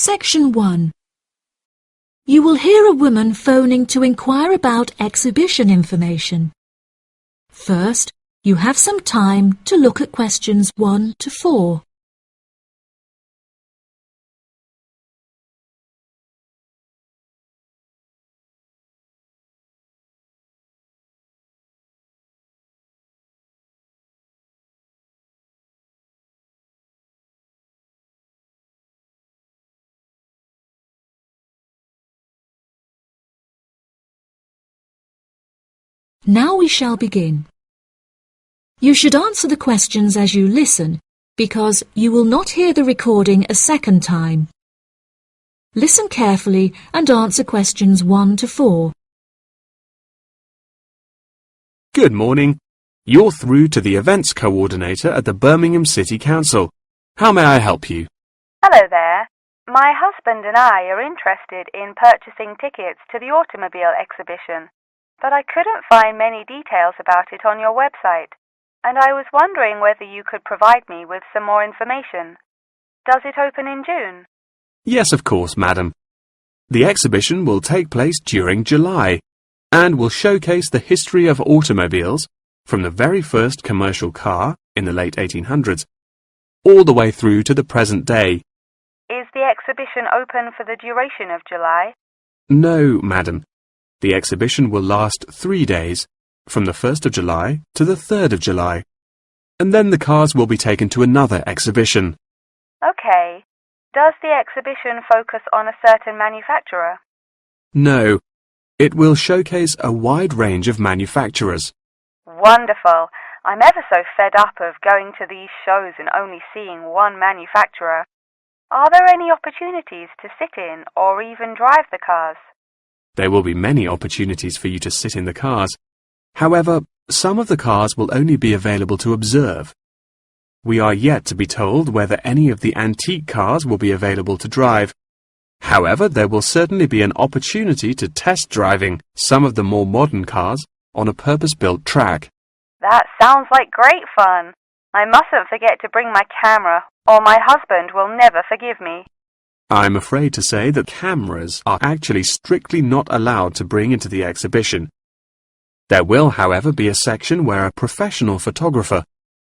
Section 1. You will hear a woman phoning to inquire about exhibition information. First, you have some time to look at questions 1 to 4. Now we shall begin. You should answer the questions as you listen, because you will not hear the recording a second time. Listen carefully and answer questions 1 to 4. Good morning. You're through to the events coordinator at the Birmingham City Council. How may I help you? Hello there. My husband and I are interested in purchasing tickets to the automobile exhibition, but I couldn't find many details about it on your website, and I was wondering whether you could provide me with some more information. Does it open in June? Yes, of course, madam. The exhibition will take place during July and will showcase the history of automobiles from the very first commercial car in the late 1800s all the way through to the present day. Is the exhibition open for the duration of July? No, madam. The exhibition will last 3 days, from the 1st of July to the 3rd of July, and then the cars will be taken to another exhibition. Okay. Does the exhibition focus on a certain manufacturer? No, it will showcase a wide range of manufacturers. Wonderful. I'm ever so fed up of going to these shows and only seeing one manufacturer. Are there any opportunities to sit in or even drive the cars? There will be many opportunities for you to sit in the cars. However, some of the cars will only be available to observe. We are yet to be told whether any of the antique cars will be available to drive. However, there will certainly be an opportunity to test driving some of the more modern cars on a purpose-built track. That sounds like great fun. I mustn't forget to bring my camera, or my husband will never forgive me. I'm afraid to say that cameras are actually strictly not allowed to bring into the exhibition. There will, however, be a section where a professional photographer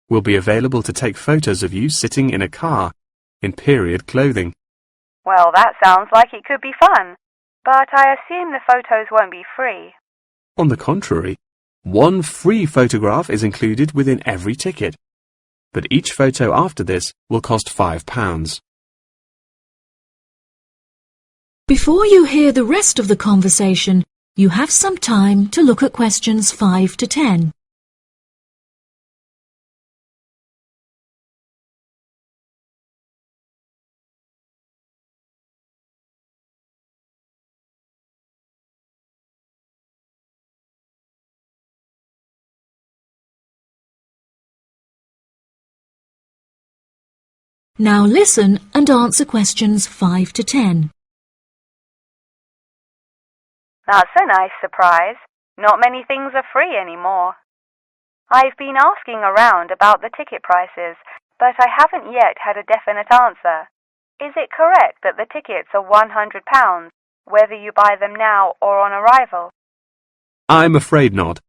will be available to take photos of you sitting in a car in period clothing. Well, that sounds like it could be fun, but I assume the photos won't be free. On the contrary, one free photograph is included within every ticket, but each photo after this will cost £5. Before you hear the rest of the conversation, you have some time to look at questions 5 to 10. Now listen and answer questions 5 to 10. That's a nice surprise. Not many things are free anymore. I've been asking around about the ticket prices, but I haven't yet had a definite answer. Is it correct that the tickets are £100, whether you buy them now or on arrival? I'm afraid not.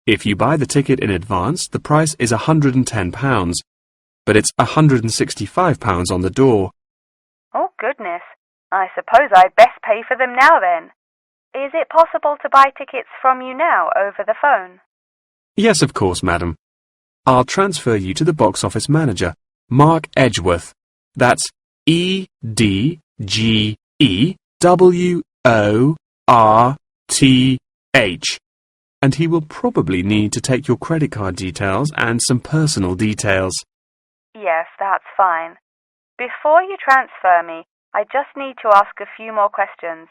If you buy the ticket in advance, the price is £110, but it's £165 on the door. Oh, goodness. I suppose I'd best pay for them now then. Is it possible to buy tickets from you now over the phone? Yes, of course, madam. I'll transfer you to the box office manager, Mark Edgeworth. That's EDGEWORTH. And he will probably need to take your credit card details and some personal details. Yes, that's fine. Before you transfer me, I just need to ask a few more questions.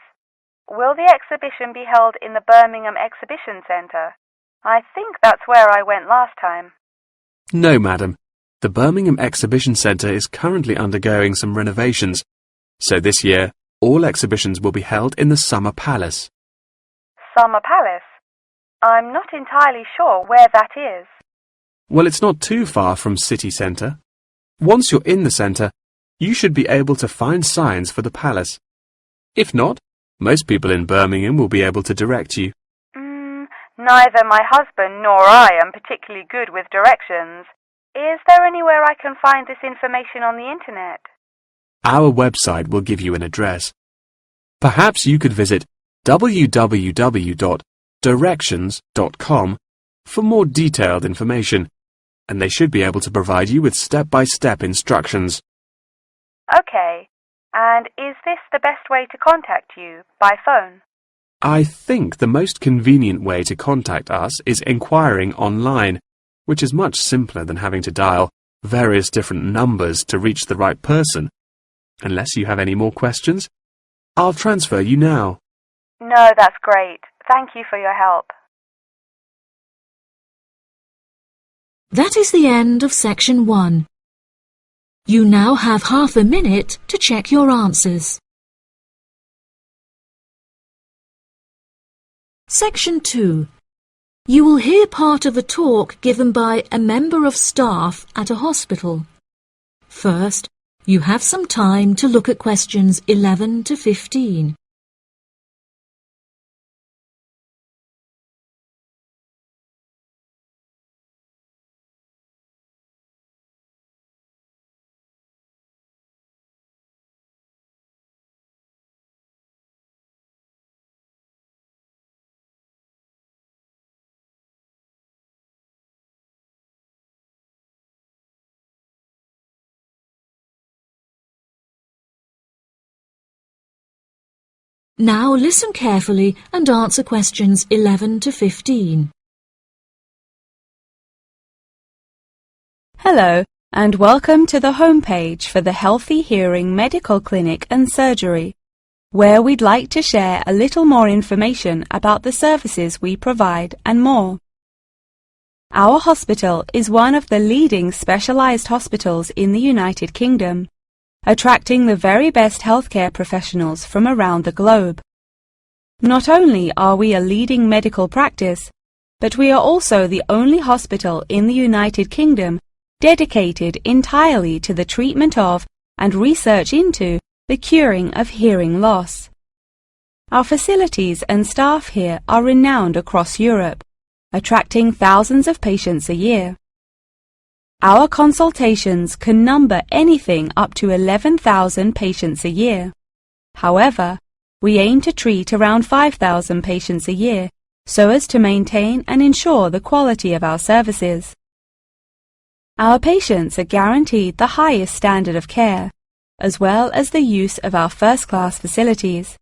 Will the exhibition be held in the Birmingham Exhibition Centre? I think that's where I went last time. No, madam. The Birmingham Exhibition Centre is currently undergoing some renovations, so this year all exhibitions will be held in the Summer Palace. Summer Palace? I'm not entirely sure where that is. Well, it's not too far from City Centre. Once you're in the centre, you should be able to find signs for the palace. If not, most people in Birmingham will be able to direct you. Neither my husband nor I am particularly good with directions. Is there anywhere I can find this information on the internet? Our website will give you an address. Perhaps you could visit www.directions.com for more detailed information, and they should be able to provide you with step-by-step instructions. Okay. And is this the best way to contact you, by phone? I think the most convenient way to contact us is inquiring online, which is much simpler than having to dial various different numbers to reach the right person. Unless you have any more questions, I'll transfer you now. No, that's great. Thank you for your help. That is the end of section 1. You now have half a minute to check your answers. Section 2. You will hear part of a talk given by a member of staff at a hospital. First, you have some time to look at questions 11 to 15. Now listen carefully and answer questions 11 to 15. Hello, and welcome to the homepage for the Healthy Hearing Medical Clinic and Surgery, where we'd like to share a little more information about the services we provide and more. Our hospital is one of the leading specialized hospitals in the United Kingdom, attracting the very best healthcare professionals from around the globe. Not only are we a leading medical practice, but we are also the only hospital in the United Kingdom dedicated entirely to the treatment of and research into the curing of hearing loss. Our facilities and staff here are renowned across Europe, attracting thousands of patients a year. Our consultations can number anything up to 11,000 patients a year. However, we aim to treat around 5,000 patients a year so as to maintain and ensure the quality of our services. Our patients are guaranteed the highest standard of care, as well as the use of our first-class facilities.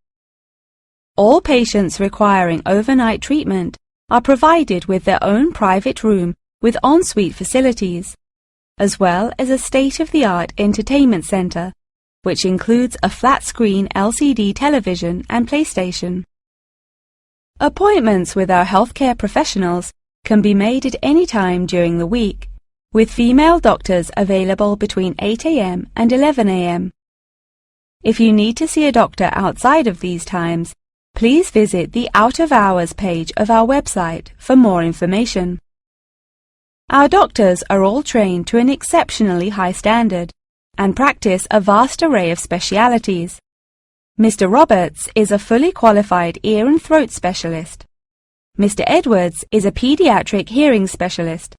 All patients requiring overnight treatment are provided with their own private room with ensuite facilities, as well as a state-of-the-art entertainment center, which includes a flat-screen LCD television and PlayStation. Appointments with our healthcare professionals can be made at any time during the week, with female doctors available between 8 a.m. and 11 a.m. If you need to see a doctor outside of these times, please visit the Out of Hours page of our website for more information. Our doctors are all trained to an exceptionally high standard and practice a vast array of specialities. Mr. Roberts is a fully qualified ear and throat specialist. Mr. Edwards is a pediatric hearing specialist,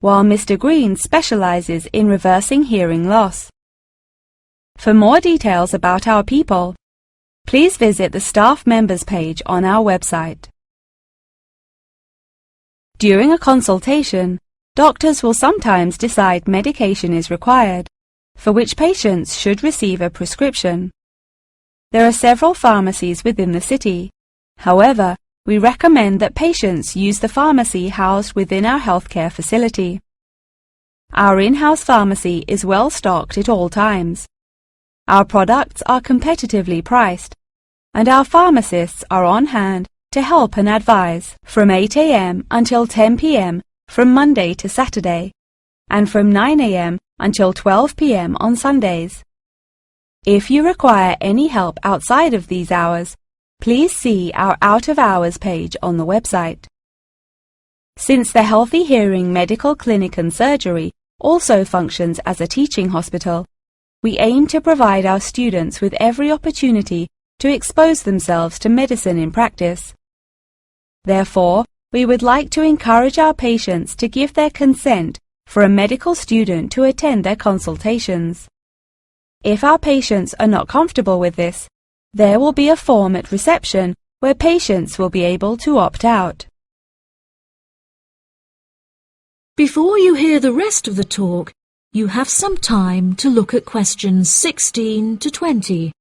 while Mr. Green specializes in reversing hearing loss. For more details about our people, please visit the staff members page on our website. During a consultation, doctors will sometimes decide medication is required, for which patients should receive a prescription. There are several pharmacies within the city. However, we recommend that patients use the pharmacy housed within our healthcare facility. Our in-house pharmacy is well stocked at all times. Our products are competitively priced, and our pharmacists are on hand to help and advise from 8 a.m. until 10 p.m. from Monday to Saturday, and from 9 a.m. until 12 p.m. on Sundays. If you require any help outside of these hours, please see our Out of Hours page on the website. Since the Healthy Hearing Medical Clinic and Surgery also functions as a teaching hospital, we aim to provide our students with every opportunity to expose themselves to medicine in practice. Therefore, we would like to encourage our patients to give their consent for a medical student to attend their consultations. If our patients are not comfortable with this, there will be a form at reception where patients will be able to opt out. Before you hear the rest of the talk, you have some time to look at questions 16 to 20.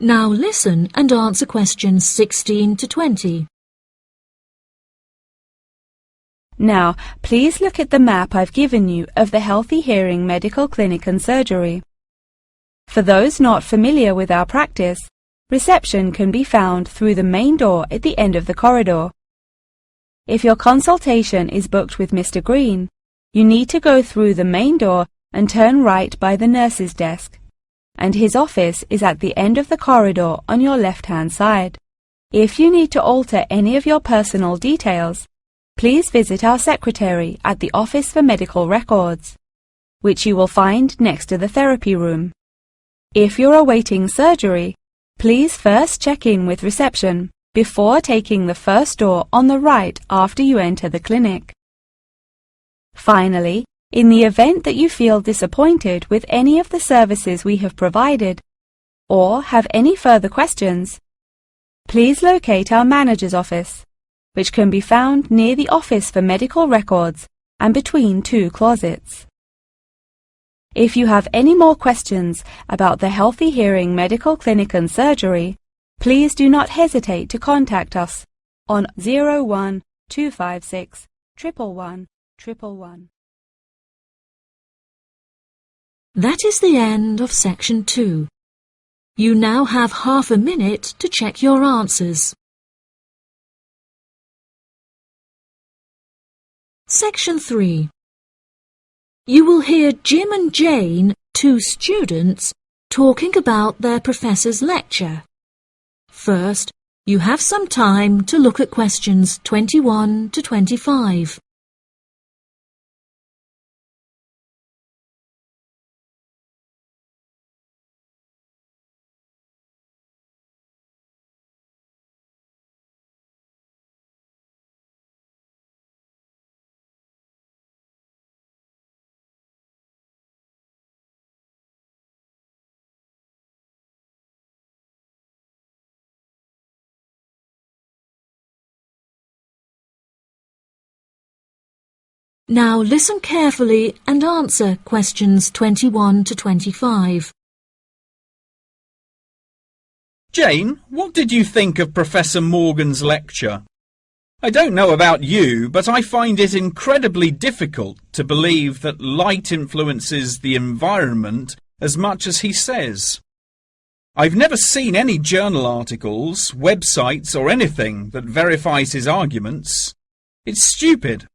Now listen and answer questions 16 to 20. Now, please look at the map I've given you of the Healthy Hearing Medical Clinic and Surgery. For those not familiar with our practice, reception can be found through the main door at the end of the corridor. If your consultation is booked with Mr. Green, you need to go through the main door and turn right by the nurse's desk, and his office is at the end of the corridor on your left-hand side. If you need to alter any of your personal details, please visit our secretary at the Office for Medical Records, which you will find next to the therapy room. If you're awaiting surgery, please first check in with reception before taking the first door on the right after you enter the clinic. Finally, in the event that you feel disappointed with any of the services we have provided, or have any further questions, please locate our manager's office, which can be found near the Office for Medical Records and between two closets. If you have any more questions about the Healthy Hearing Medical Clinic and Surgery, please do not hesitate to contact us on 01 256 111 111. That is the end of section 2. You now have half a minute to check your answers. Section 3. You will hear Jim and Jane, two students, talking about their professor's lecture. First, you have some time to look at questions 21 to 25. Now listen carefully and answer questions 21 to 25. Jane, what did you think of Professor Morgan's lecture? I don't know about you, but I find it incredibly difficult to believe that light influences the environment as much as he says. I've never seen any journal articles, websites or anything that verifies his arguments. It's stupid.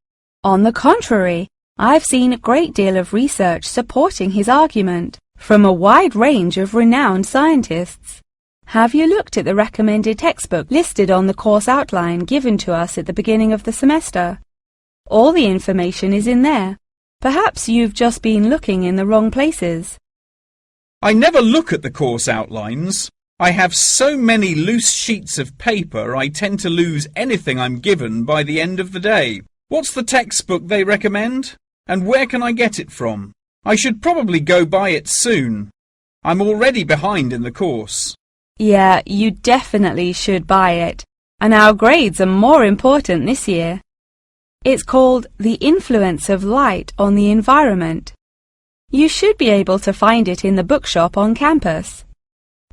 On the contrary, I've seen a great deal of research supporting his argument from a wide range of renowned scientists. Have you looked at the recommended textbook listed on the course outline given to us at the beginning of the semester? All the information is in there. Perhaps you've just been looking in the wrong places. I never look at the course outlines. I have so many loose sheets of paper I tend to lose anything I'm given by the end of the day. What's the textbook they recommend? And where can I get it from? I should probably go buy it soon. I'm already behind in the course. Yeah, you definitely should buy it. And our grades are more important this year. It's called The Influence of Light on the Environment. You should be able to find it in the bookshop on campus.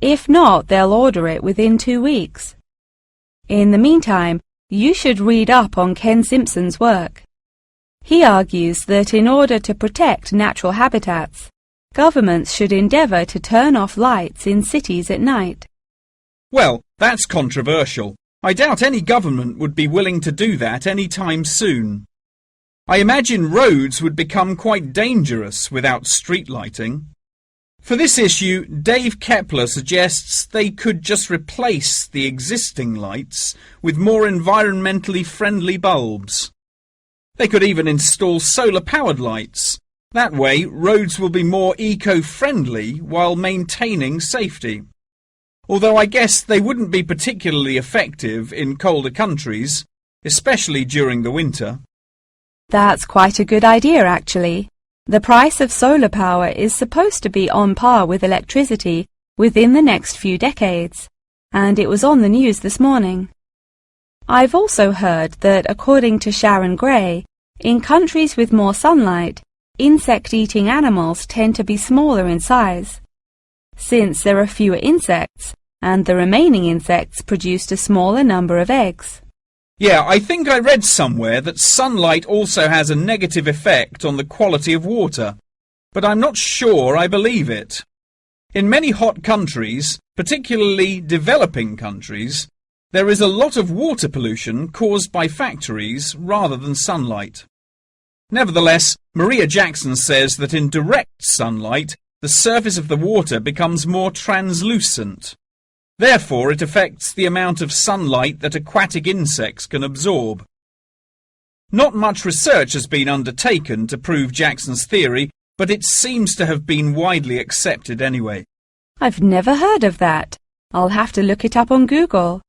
If not, they'll order it within 2 weeks. In the meantime, you should read up on Ken Simpson's work. He argues that in order to protect natural habitats, governments should endeavour to turn off lights in cities at night. Well, that's controversial. I doubt any government would be willing to do that any time soon. I imagine roads would become quite dangerous without street lighting. For this issue, Dave Kepler suggests they could just replace the existing lights with more environmentally friendly bulbs. They could even install solar-powered lights. That way, roads will be more eco-friendly while maintaining safety. Although I guess they wouldn't be particularly effective in colder countries, especially during the winter. That's quite a good idea, actually. The price of solar power is supposed to be on par with electricity within the next few decades, and it was on the news this morning. I've also heard that, according to Sharon Gray, in countries with more sunlight, insect-eating animals tend to be smaller in size. Since there are fewer insects, and the remaining insects produced a smaller number of eggs. Yeah, I think I read somewhere that sunlight also has a negative effect on the quality of water, but I'm not sure I believe it. In many hot countries, particularly developing countries, there is a lot of water pollution caused by factories rather than sunlight. Nevertheless, Maria Jackson says that in direct sunlight, the surface of the water becomes more translucent. Therefore, it affects the amount of sunlight that aquatic insects can absorb. Not much research has been undertaken to prove Jackson's theory, but it seems to have been widely accepted anyway. I've never heard of that. I'll have to look it up on Google.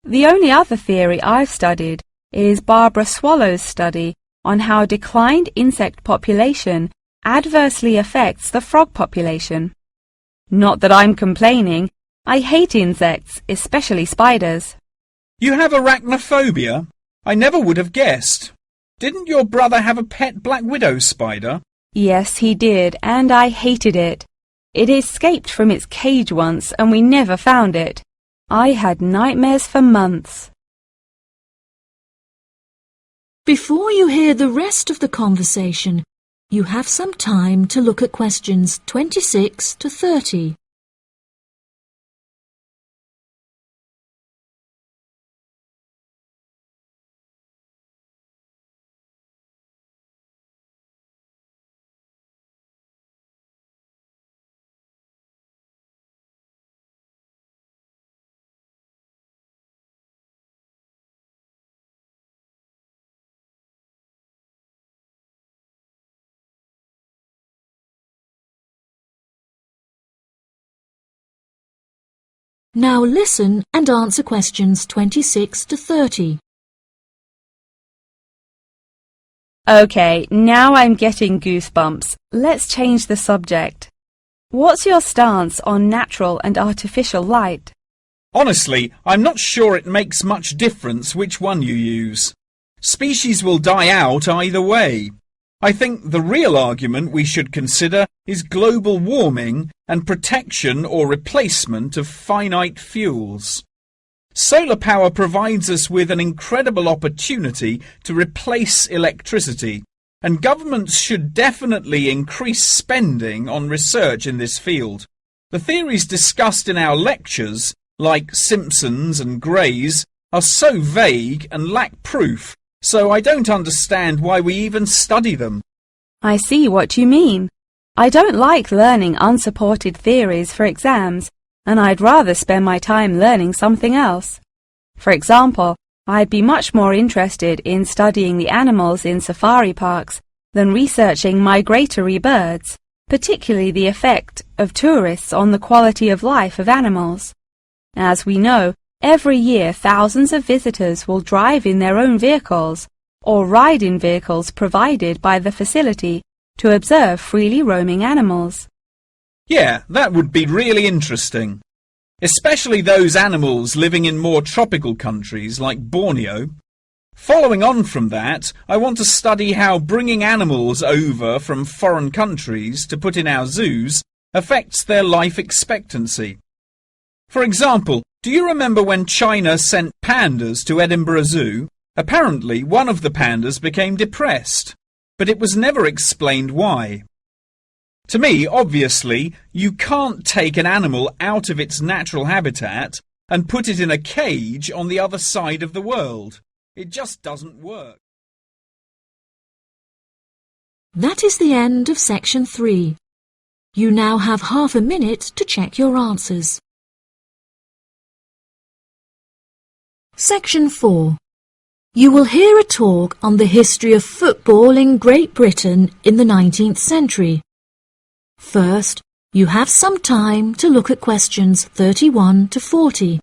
The only other theory I've studied is Barbara Swallow's study on how declined insect population adversely affects the frog population. Not that I'm complaining. I hate insects, especially spiders. You have arachnophobia? I never would have guessed. Didn't your brother have a pet black widow spider? Yes, he did, and I hated it. It escaped from its cage once, and we never found it. I had nightmares for months. Before you hear the rest of the conversation, you have some time to look at questions 26 to 30. Now listen and answer questions 26 to 30. Okay, now I'm getting goosebumps. Let's change the subject. What's your stance on natural and artificial light? Honestly, I'm not sure it makes much difference which one you use. Species will die out either way. I think the real argument we should consider is global warming and protection or replacement of finite fuels. Solar power provides us with an incredible opportunity to replace electricity, and governments should definitely increase spending on research in this field. The theories discussed in our lectures, like Simpson's and Gray's, are so vague and lack proof, so I don't understand why we even study them. I see what you mean. I don't like learning unsupported theories for exams, and I'd rather spend my time learning something else. For example, I'd be much more interested in studying the animals in safari parks than researching migratory birds, particularly the effect of tourists on the quality of life of animals. As we know, every year thousands of visitors will drive in their own vehicles or ride in vehicles provided by the facility to observe freely roaming animals. Yeah, that would be really interesting. Especially those animals living in more tropical countries like Borneo. Following on from that, I want to study how bringing animals over from foreign countries to put in our zoos affects their life expectancy. For example, do you remember when China sent pandas to Edinburgh Zoo? Apparently, one of the pandas became depressed, but it was never explained why. To me, obviously, you can't take an animal out of its natural habitat and put it in a cage on the other side of the world. It just doesn't work. That is the end of section 3. You now have half a minute to check your answers. Section 4. You will hear a talk on the history of football in Great Britain in the 19th century. First, you have some time to look at questions 31 to 40.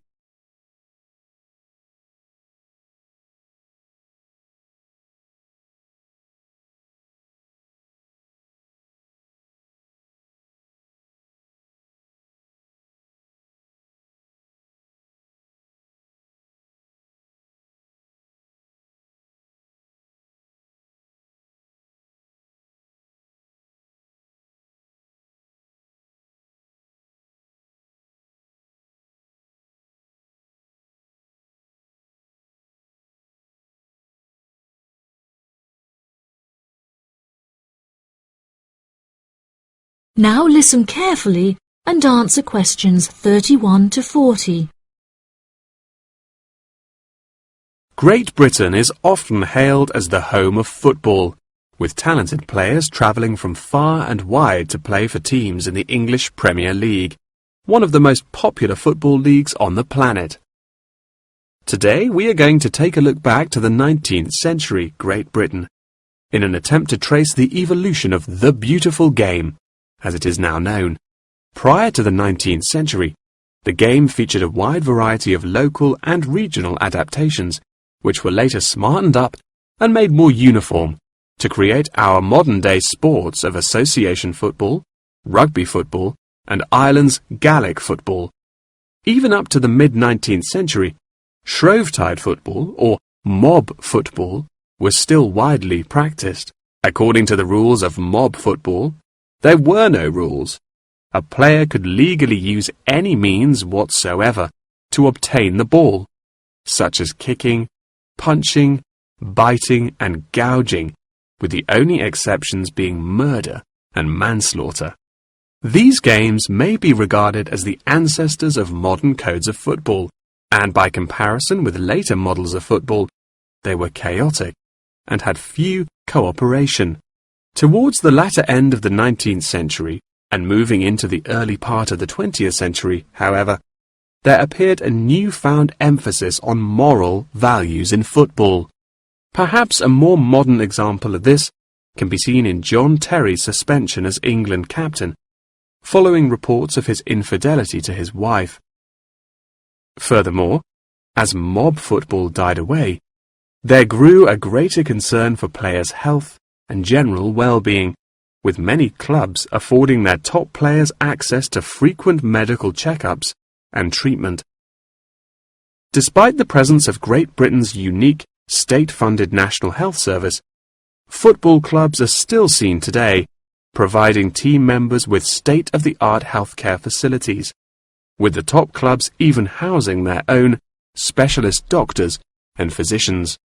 Now listen carefully and answer questions 31 to 40. Great Britain is often hailed as the home of football, with talented players travelling from far and wide to play for teams in the English Premier League, one of the most popular football leagues on the planet. Today we are going to take a look back to the 19th century Great Britain, in an attempt to trace the evolution of the beautiful game, as it is now known. Prior to the 19th century, the game featured a wide variety of local and regional adaptations, which were later smartened up and made more uniform to create our modern-day sports of association football, rugby football, and Ireland's Gaelic football. Even up to the mid-19th century, Shrovetide football, or mob football, was still widely practiced. According to the rules of mob football, there were no rules. A player could legally use any means whatsoever to obtain the ball, such as kicking, punching, biting, and gouging, with the only exceptions being murder and manslaughter. These games may be regarded as the ancestors of modern codes of football, and by comparison with later models of football, they were chaotic and had few cooperation. Towards the latter end of the 19th century, and moving into the early part of the 20th century, however, there appeared a newfound emphasis on moral values in football. Perhaps a more modern example of this can be seen in John Terry's suspension as England captain, following reports of his infidelity to his wife. Furthermore, as mob football died away, there grew a greater concern for players' health and general well-being, with many clubs affording their top players access to frequent medical checkups and treatment. Despite the presence of Great Britain's unique state-funded National Health Service, football clubs are still seen today, providing team members with state-of-the-art healthcare facilities, with the top clubs even housing their own specialist doctors and physicians.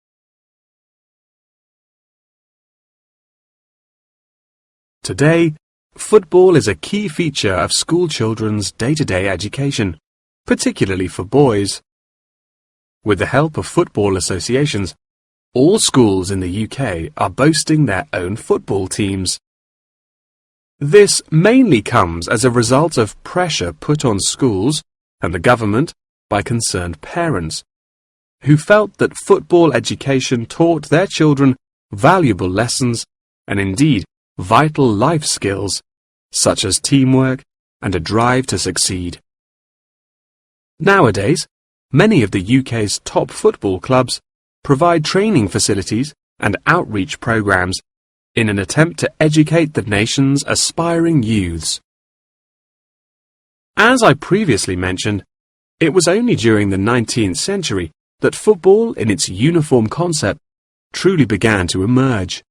Today, football is a key feature of school children's day-to-day education, particularly for boys. With the help of football associations, all schools in the UK are boasting their own football teams. This mainly comes as a result of pressure put on schools and the government by concerned parents, who felt that football education taught their children valuable lessons and indeed vital life skills, such as teamwork and a drive to succeed. Nowadays, many of the UK's top football clubs provide training facilities and outreach programs in an attempt to educate the nation's aspiring youths. As I previously mentioned, it was only during the 19th century that football in its uniform concept truly began to emerge,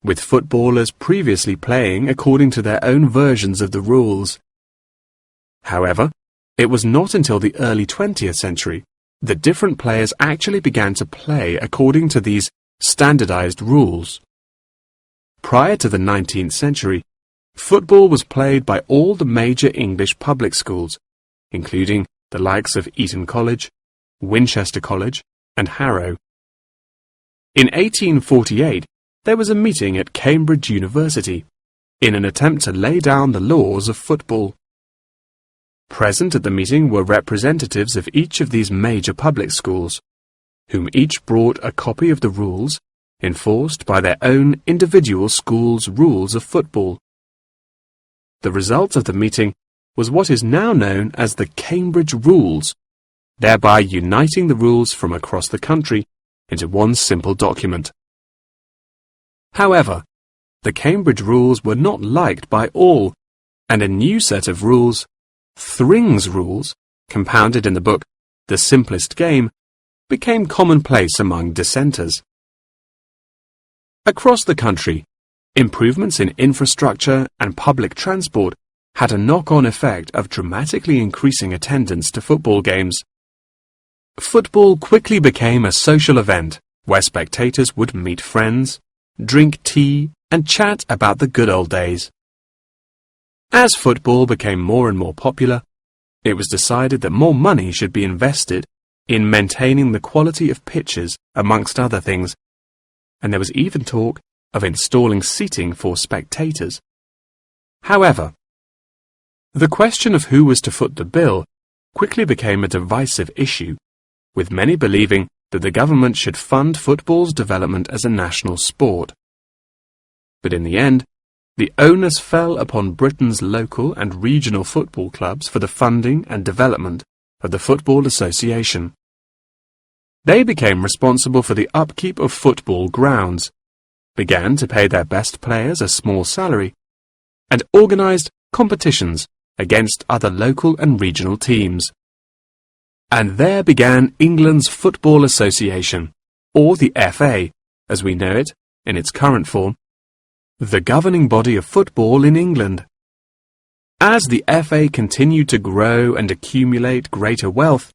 with footballers previously playing according to their own versions of the rules. However, it was not until the early 20th century that different players actually began to play according to these standardized rules. Prior to the 19th century, football was played by all the major English public schools, including the likes of Eton College, Winchester College, and Harrow. In 1848, there was a meeting at Cambridge University in an attempt to lay down the laws of football. Present at the meeting were representatives of each of these major public schools, whom each brought a copy of the rules enforced by their own individual school's rules of football. The result of the meeting was what is now known as the Cambridge Rules, thereby uniting the rules from across the country into one simple document. However, the Cambridge Rules were not liked by all, and a new set of rules, Thring's Rules, compounded in the book The Simplest Game, became commonplace among dissenters. Across the country, improvements in infrastructure and public transport had a knock-on effect of dramatically increasing attendance to football games. Football quickly became a social event where spectators would meet friends, drink tea, and chat about the good old days. As football became more and more popular, it was decided that more money should be invested in maintaining the quality of pitches, amongst other things, and there was even talk of installing seating for spectators. However, the question of who was to foot the bill quickly became a divisive issue, with many believing that the government should fund football's development as a national sport. But in the end, the onus fell upon Britain's local and regional football clubs for the funding and development of the Football Association. They became responsible for the upkeep of football grounds, began to pay their best players a small salary, and organised competitions against other local and regional teams. And there began England's Football Association, or the FA, as we know it in its current form, the governing body of football in England. As the FA continued to grow and accumulate greater wealth,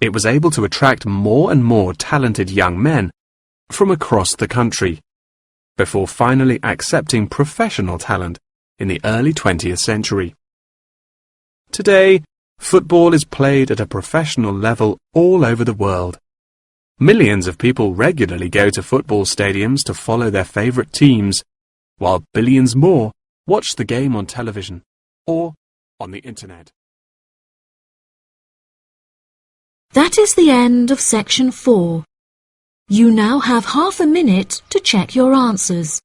it was able to attract more and more talented young men from across the country, before finally accepting professional talent in the early 20th century. Today, football is played at a professional level all over the world. Millions of people regularly go to football stadiums to follow their favourite teams, while billions more watch the game on television or on the internet. That is the end of section 4. You now have half a minute to check your answers.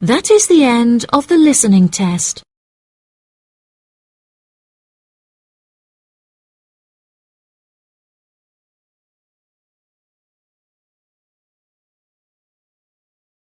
That is the end of the listening test.